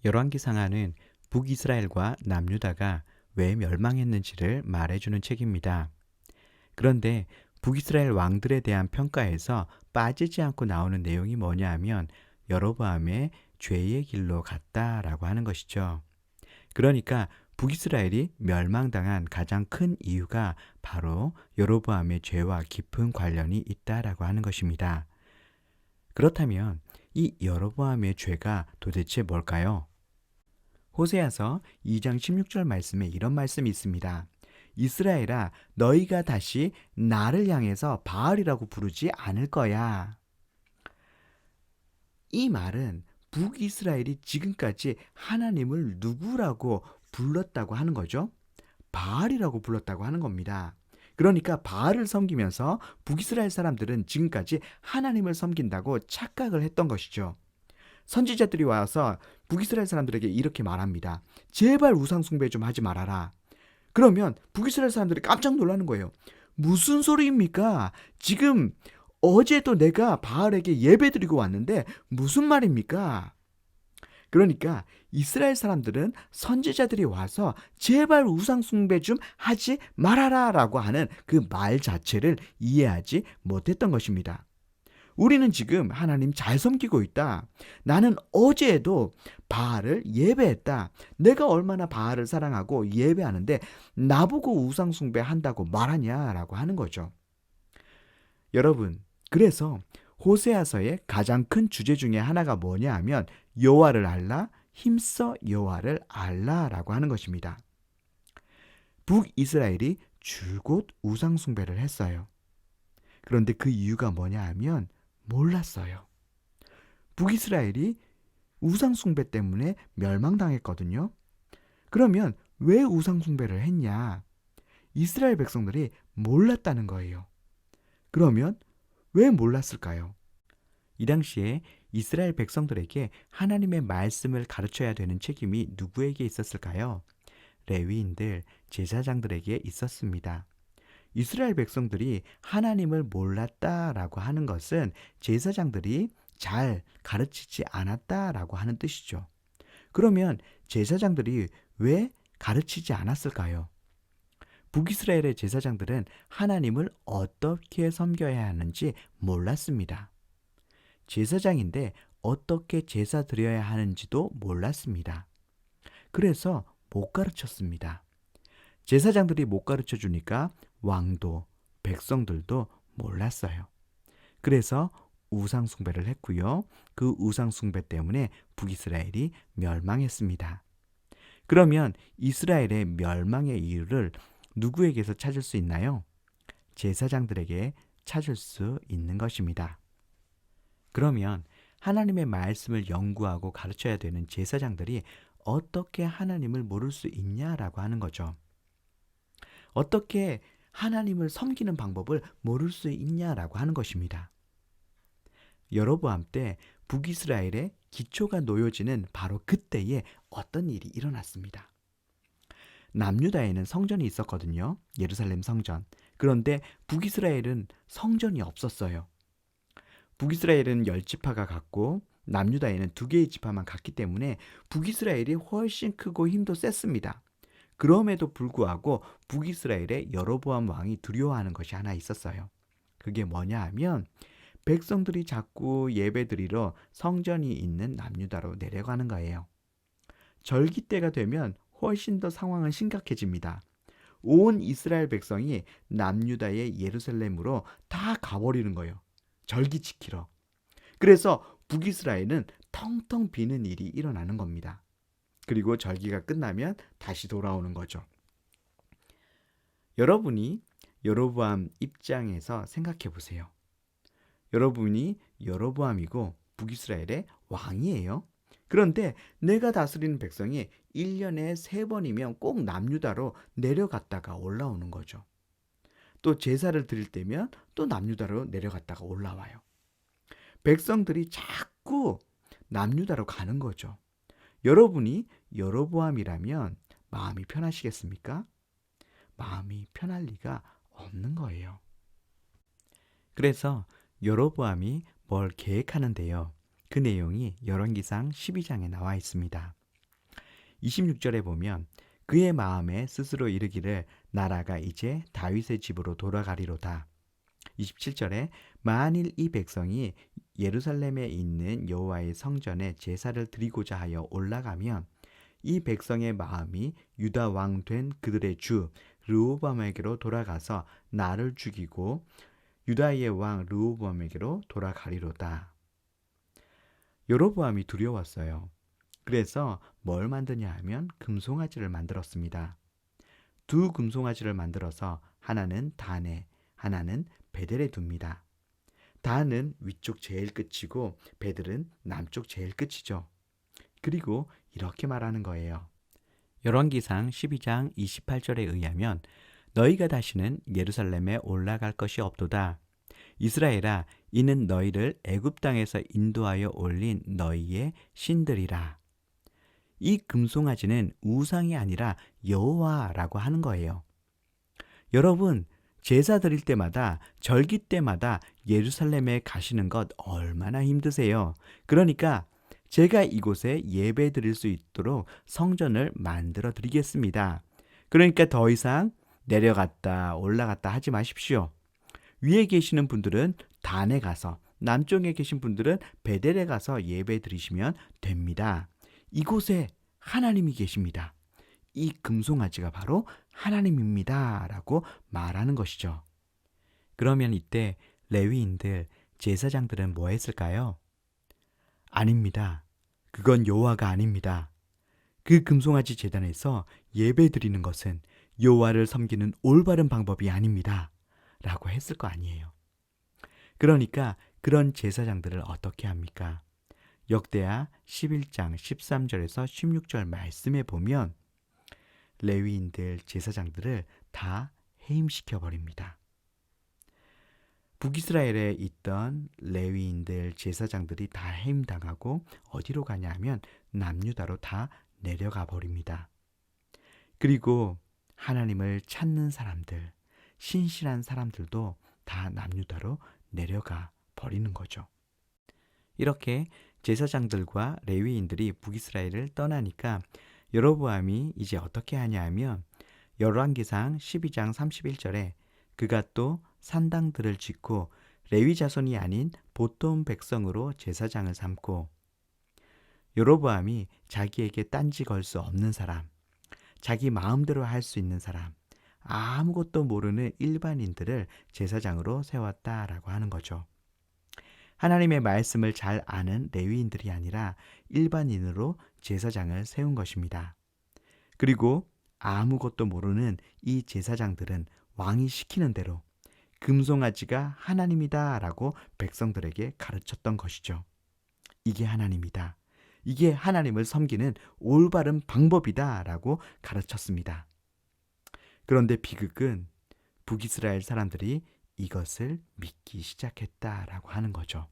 열왕기상하는 북이스라엘과 남유다가 왜 멸망했는지를 말해주는 책입니다. 그런데 북이스라엘 왕들에 대한 평가에서 빠지지 않고 나오는 내용이 뭐냐 하면 여로보암의 죄의 길로 갔다라고 하는 것이죠. 그러니까 북이스라엘이 멸망당한 가장 큰 이유가 바로 여로보암의 죄와 깊은 관련이 있다라고 하는 것입니다. 그렇다면 이 여로보암의 죄가 도대체 뭘까요? 호세아서 2장 16절 말씀에 이런 말씀이 있습니다. 이스라엘아, 너희가 다시 나를 향해서 바알이라고 부르지 않을 거야. 이 말은 북이스라엘이 지금까지 하나님을 누구라고 불렀다고 하는 거죠? 바알이라고 불렀다고 하는 겁니다. 그러니까 바알을 섬기면서 북이스라엘 사람들은 지금까지 하나님을 섬긴다고 착각을 했던 것이죠. 선지자들이 와서 북이스라엘 사람들에게 이렇게 말합니다. 제발 우상숭배 좀 하지 말아라. 그러면 북이스라엘 사람들이 깜짝 놀라는 거예요. 무슨 소리입니까? 지금 어제도 내가 바알에게 예배드리고 왔는데 무슨 말입니까? 그러니까 이스라엘 사람들은 선지자들이 와서 제발 우상숭배 좀 하지 말아라 라고 하는 그 말 자체를 이해하지 못했던 것입니다. 우리는 지금 하나님 잘 섬기고 있다. 나는 어제에도 바알을 예배했다. 내가 얼마나 바알을 사랑하고 예배하는데 나보고 우상숭배한다고 말하냐라고 하는 거죠. 여러분, 그래서 호세아서의 가장 큰 주제 중에 하나가 뭐냐 하면 여호와를 알라, 힘써 여호와를 알라라고 하는 것입니다. 북이스라엘이 줄곧 우상숭배를 했어요. 그런데 그 이유가 뭐냐 하면 몰랐어요. 북이스라엘이 우상숭배 때문에 멸망당했거든요. 그러면 왜 우상숭배를 했냐? 이스라엘 백성들이 몰랐다는 거예요. 그러면 왜 몰랐을까요? 이 당시에 이스라엘 백성들에게 하나님의 말씀을 가르쳐야 되는 책임이 누구에게 있었을까요? 레위인들, 제사장들에게 있었습니다. 이스라엘 백성들이 하나님을 몰랐다라고 하는 것은 제사장들이 잘 가르치지 않았다라고 하는 뜻이죠. 그러면 제사장들이 왜 가르치지 않았을까요? 북이스라엘의 제사장들은 하나님을 어떻게 섬겨야 하는지 몰랐습니다. 제사장인데 어떻게 제사 드려야 하는지도 몰랐습니다. 그래서 못 가르쳤습니다. 제사장들이 못 가르쳐 주니까 왕도 백성들도 몰랐어요. 그래서 우상숭배를 했고요. 그 우상숭배 때문에 북이스라엘이 멸망했습니다. 그러면 이스라엘의 멸망의 이유를 누구에게서 찾을 수 있나요? 제사장들에게 찾을 수 있는 것입니다. 그러면 하나님의 말씀을 연구하고 가르쳐야 되는 제사장들이 어떻게 하나님을 모를 수 있냐라고 하는 거죠. 어떻게 하나님을 섬기는 방법을 모를 수 있냐라고 하는 것입니다. 여로보암 때 북이스라엘의 기초가 놓여지는 바로 그때에 어떤 일이 일어났습니다. 남유다에는 성전이 있었거든요. 예루살렘 성전. 그런데 북이스라엘은 성전이 없었어요. 북이스라엘은 10지파가 갔고 남유다에는 2개의 지파만 갔기 때문에 북이스라엘이 훨씬 크고 힘도 셌습니다. 그럼에도 불구하고 북이스라엘의 여로보암 왕이 두려워하는 것이 하나 있었어요. 그게 뭐냐 하면 백성들이 자꾸 예배드리러 성전이 있는 남유다로 내려가는 거예요. 절기 때가 되면 훨씬 더 상황은 심각해집니다. 온 이스라엘 백성이 남유다의 예루살렘으로 다 가버리는 거예요. 절기 지키러. 그래서 북이스라엘은 텅텅 비는 일이 일어나는 겁니다. 그리고 절기가 끝나면 다시 돌아오는 거죠. 여러분이 여로보암 입장에서 생각해 보세요. 여러분이 여로보암이고 북이스라엘의 왕이에요. 그런데 내가 다스리는 백성이 1년에 3번이면 꼭 남유다로 내려갔다가 올라오는 거죠. 또 제사를 드릴 때면 또 남유다로 내려갔다가 올라와요. 백성들이 자꾸 남유다로 가는 거죠. 여러분이 여로보암이라면 마음이 편하시겠습니까? 마음이 편할 리가 없는 거예요. 그래서 여로보암이 뭘 계획하는데요. 그 내용이 열왕기상 12장에 나와 있습니다. 26절에 보면 그의 마음에 스스로 이르기를 나라가 이제 다윗의 집으로 돌아가리로다. 27절에 만일 이 백성이 예루살렘에 있는 여호와의 성전에 제사를 드리고자 하여 올라가면 이 백성의 마음이 유다 왕 된 그들의 주 르호보암에게로 돌아가서 나를 죽이고 유다의 왕 르호보암에게로 돌아가리로다. 여로보암이 두려웠어요. 그래서 뭘 만드냐 하면 금송아지를 만들었습니다. 두 금송아지를 만들어서 하나는 단에, 하나는 베델에 둡니다. 단은 위쪽 제일 끝이고 베델은 남쪽 제일 끝이죠. 그리고 이렇게 말하는 거예요. 열왕기상 12장 28절에 의하면 너희가 다시는 예루살렘에 올라갈 것이 없도다. 이스라엘아, 이는 너희를 애굽 땅에서 인도하여 올린 너희의 신들이라. 이 금송아지는 우상이 아니라 여호와라고 하는 거예요. 여러분, 제사 드릴 때마다 절기 때마다 예루살렘에 가시는 것 얼마나 힘드세요. 그러니까 제가 이곳에 예배 드릴 수 있도록 성전을 만들어 드리겠습니다. 그러니까 더 이상 내려갔다 올라갔다 하지 마십시오. 위에 계시는 분들은 단에 가서, 남쪽에 계신 분들은 베델에 가서 예배 드리시면 됩니다. 이곳에 하나님이 계십니다. 이 금송아지가 바로 하나님입니다. 라고 말하는 것이죠. 그러면 이때 레위인들, 제사장들은 뭐 했을까요? 아닙니다. 그건 여호와가 아닙니다. 그 금송아지 제단에서 예배 드리는 것은 여호와를 섬기는 올바른 방법이 아닙니다. 라고 했을 거 아니에요. 그러니까 그런 제사장들을 어떻게 합니까? 역대하 11장 13절에서 16절 말씀에 보면 레위인들, 제사장들을 다 해임시켜 버립니다. 북이스라엘에 있던 레위인들, 제사장들이 다 해임당하고 어디로 가냐 하면 남유다로 다 내려가 버립니다. 그리고 하나님을 찾는 사람들, 신실한 사람들도 다 남유다로 내려가 버리는 거죠. 이렇게 제사장들과 레위인들이 북이스라엘을 떠나니까 여로보암이 이제 어떻게 하냐 하면 열왕기상 12장 31절에 그가 또 산당들을 짓고 레위 자손이 아닌 보통 백성으로 제사장을 삼고, 여로보암이 자기에게 딴지 걸 수 없는 사람, 자기 마음대로 할 수 있는 사람, 아무것도 모르는 일반인들을 제사장으로 세웠다라고 하는 거죠. 하나님의 말씀을 잘 아는 레위인들이 아니라 일반인으로 제사장을 세운 것입니다. 그리고 아무것도 모르는 이 제사장들은 왕이 시키는 대로 금송아지가 하나님이다 라고 백성들에게 가르쳤던 것이죠. 이게 하나님이다. 이게 하나님을 섬기는 올바른 방법이다 라고 가르쳤습니다. 그런데 비극은 북이스라엘 사람들이 이것을 믿기 시작했다라고 하는 거죠.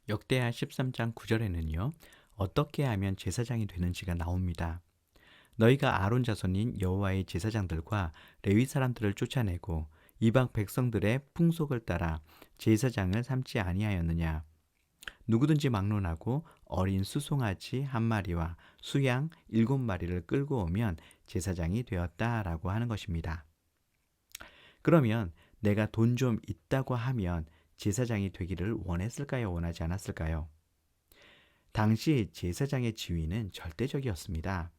역대하 13장 9절에는요. 어떻게 하면 제사장이 되는지가 나옵니다. 너희가 아론 자손인 여호와의 제사장들과 레위 사람들을 쫓아내고 이방 백성들의 풍속을 따라 제사장을 삼지 아니하였느냐. 누구든지 막론하고 어린 수송아지 한 마리와 수양 7마리를 끌고 오면 제사장이 되었다라고 하는 것입니다. 그러면 내가 돈 좀 있다고 하면 제사장이 되기를 원했을까요? 원하지 않았을까요? 당시 제사장의 지위는 절대적이었습니다.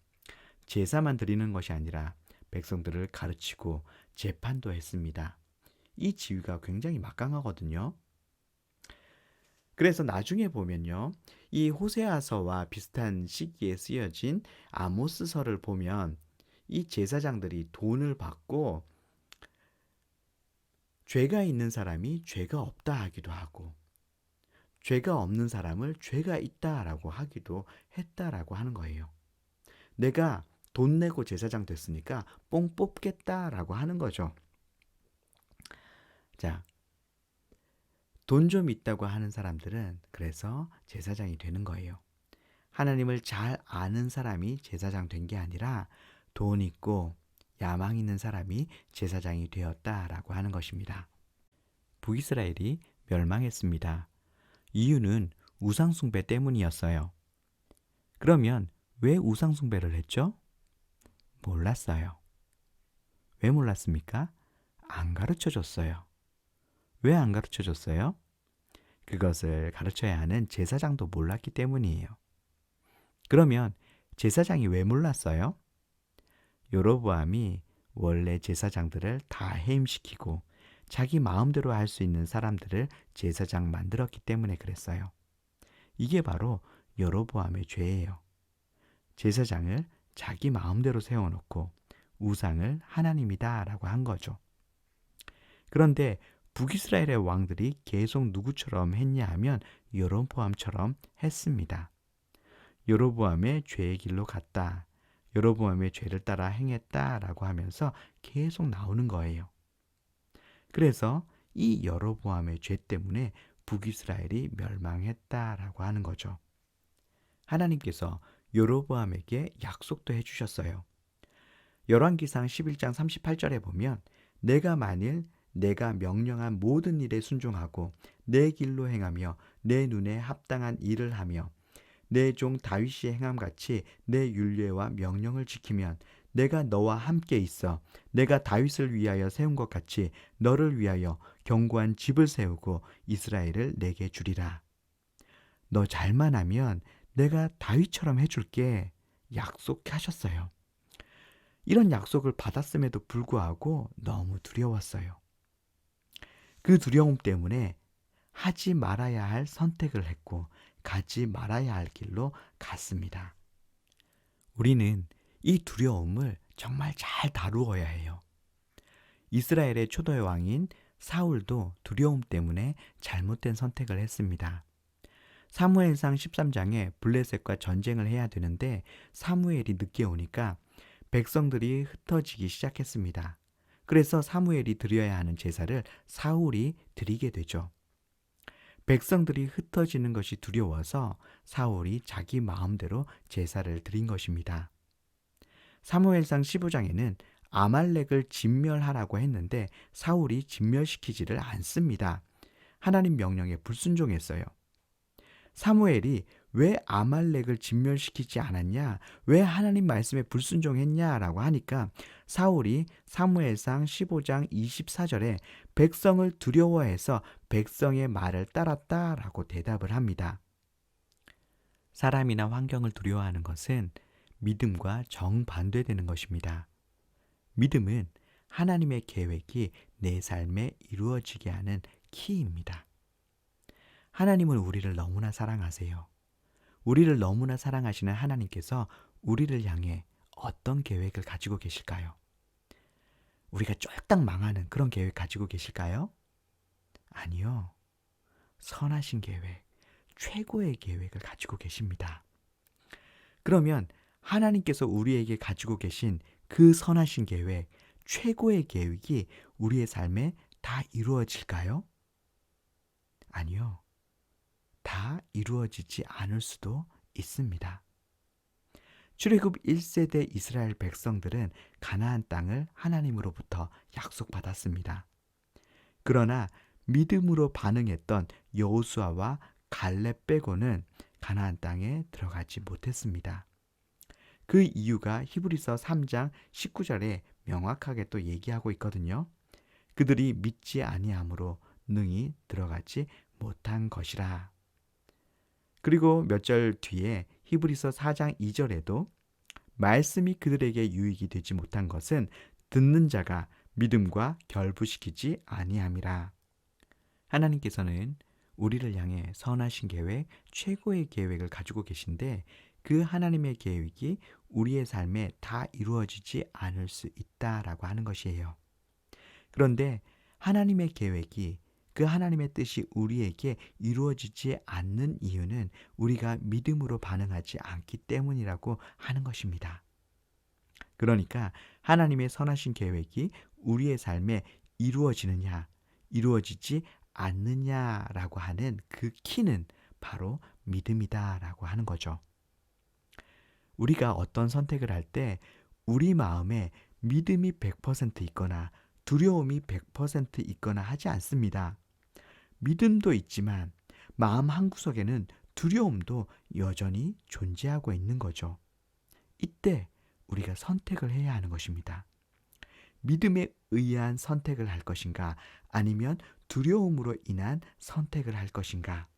제사만 드리는 것이 아니라 백성들을 가르치고 재판도 했습니다. 이 지위가 굉장히 막강하거든요. 그래서 나중에 보면요. 이 호세아서와 비슷한 시기에 쓰여진 아모스서를 보면 이 제사장들이 돈을 받고 죄가 있는 사람이 죄가 없다 하기도 하고 죄가 없는 사람을 죄가 있다라고 하기도 했다라고 하는 거예요. 내가 돈 내고 제사장 됐으니까 뽕 뽑겠다라고 하는 거죠. 자, 돈 좀 있다고 하는 사람들은 그래서 제사장이 되는 거예요. 하나님을 잘 아는 사람이 제사장 된 게 아니라 돈 있고 야망 있는 사람이 제사장이 되었다라고 하는 것입니다. 북이스라엘이 멸망했습니다. 이유는 우상 숭배 때문이었어요. 그러면 왜 우상 숭배를 했죠? 몰랐어요. 왜 몰랐습니까? 안 가르쳐 줬어요. 왜 안 가르쳐 줬어요? 그것을 가르쳐야 하는 제사장도 몰랐기 때문이에요. 그러면 제사장이 왜 몰랐어요? 여로보암이 원래 제사장들을 다 해임시키고 자기 마음대로 할 수 있는 사람들을 제사장 만들었기 때문에 그랬어요. 이게 바로 여로보암의 죄예요. 제사장을 자기 마음대로 세워놓고 우상을 하나님이다 라고 한 거죠. 그런데 북이스라엘의 왕들이 계속 누구처럼 했냐 하면 여로보암처럼 했습니다. 여로보암의 죄의 길로 갔다. 여로보암의 죄를 따라 행했다라고 하면서 계속 나오는 거예요. 그래서 이 여로보암의 죄 때문에 북이스라엘이 멸망했다라고 하는 거죠. 하나님께서 여로보암에게 약속도 해주셨어요. 열왕기상 11장 38절에 보면 내가 만일 내가 명령한 모든 일에 순종하고 내 길로 행하며 내 눈에 합당한 일을 하며 내 종 다윗이 행함같이 내 율례와 명령을 지키면 내가 너와 함께 있어 내가 다윗을 위하여 세운 것 같이 너를 위하여 견고한 집을 세우고 이스라엘을 내게 주리라. 너 잘만 하면 내가 다윗처럼 해줄게 약속하셨어요. 이런 약속을 받았음에도 불구하고 너무 두려웠어요. 그 두려움 때문에 하지 말아야 할 선택을 했고 가지 말아야 할 길로 갔습니다. 우리는 이 두려움을 정말 잘 다루어야 해요. 이스라엘의 초도의 왕인 사울도 두려움 때문에 잘못된 선택을 했습니다. 사무엘상 13장에 블레셋과 전쟁을 해야 되는데 사무엘이 늦게 오니까 백성들이 흩어지기 시작했습니다. 그래서 사무엘이 드려야 하는 제사를 사울이 드리게 되죠. 백성들이 흩어지는 것이 두려워서 사울이 자기 마음대로 제사를 드린 것입니다. 사무엘상 15장에는 아말렉을 진멸하라고 했는데 사울이 진멸시키지를 않습니다. 하나님 명령에 불순종했어요. 사무엘이 왜 아말렉을 진멸시키지 않았냐? 왜 하나님 말씀에 불순종했냐라고 하니까 사울이 사무엘상 15장 24절에 백성을 두려워해서 백성의 말을 따랐다라고 대답을 합니다. 사람이나 환경을 두려워하는 것은 믿음과 정반대되는 것입니다. 믿음은 하나님의 계획이 내 삶에 이루어지게 하는 키입니다. 하나님은 우리를 너무나 사랑하세요. 우리를 너무나 사랑하시는 하나님께서 우리를 향해 어떤 계획을 가지고 계실까요? 우리가 쫄딱 망하는 그런 계획 가지고 계실까요? 아니요. 선하신 계획, 최고의 계획을 가지고 계십니다. 그러면 하나님께서 우리에게 가지고 계신 그 선하신 계획, 최고의 계획이 우리의 삶에 다 이루어질까요? 아니요. 다 이루어지지 않을 수도 있습니다. 출애굽 1세대 이스라엘 백성들은 가나안 땅을 하나님으로부터 약속받았습니다. 그러나 믿음으로 반응했던 여호수아와 갈렙 빼고는 가나안 땅에 들어가지 못했습니다. 그 이유가 히브리서 3장 19절에 명확하게 또 얘기하고 있거든요. 그들이 믿지 아니함으로 능히 들어가지 못한 것이라. 그리고 몇 절 뒤에 히브리서 4장 2절에도 말씀이 그들에게 유익이 되지 못한 것은 듣는 자가 믿음과 결부시키지 아니함이라. 하나님께서는 우리를 향해 선하신 계획, 최고의 계획을 가지고 계신데 그 하나님의 계획이 우리의 삶에 다 이루어지지 않을 수 있다라고 하는 것이에요. 그런데 하나님의 계획이 그 하나님의 뜻이 우리에게 이루어지지 않는 이유는 우리가 믿음으로 반응하지 않기 때문이라고 하는 것입니다. 그러니까 하나님의 선하신 계획이 우리의 삶에 이루어지느냐, 이루어지지 않느냐라고 하는 그 키는 바로 믿음이다라고 하는 거죠. 우리가 어떤 선택을 할 때 우리 마음에 믿음이 100% 있거나 두려움이 100% 있거나 하지 않습니다. 믿음도 있지만 마음 한구석에는 두려움도 여전히 존재하고 있는 거죠. 이때 우리가 선택을 해야 하는 것입니다. 믿음에 의한 선택을 할 것인가 아니면 두려움으로 인한 선택을 할 것인가.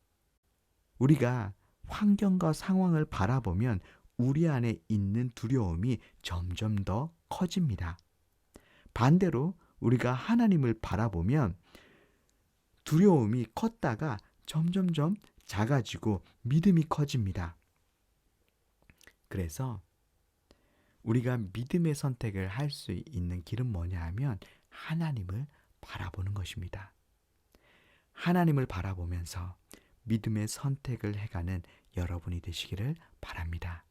우리가 환경과 상황을 바라보면 우리 안에 있는 두려움이 점점 더 커집니다. 반대로 우리가 하나님을 바라보면 두려움이 컸다가 점점점 작아지고 믿음이 커집니다. 그래서 우리가 믿음의 선택을 할 수 있는 길은 뭐냐 하면 하나님을 바라보는 것입니다. 하나님을 바라보면서 믿음의 선택을 해가는 여러분이 되시기를 바랍니다.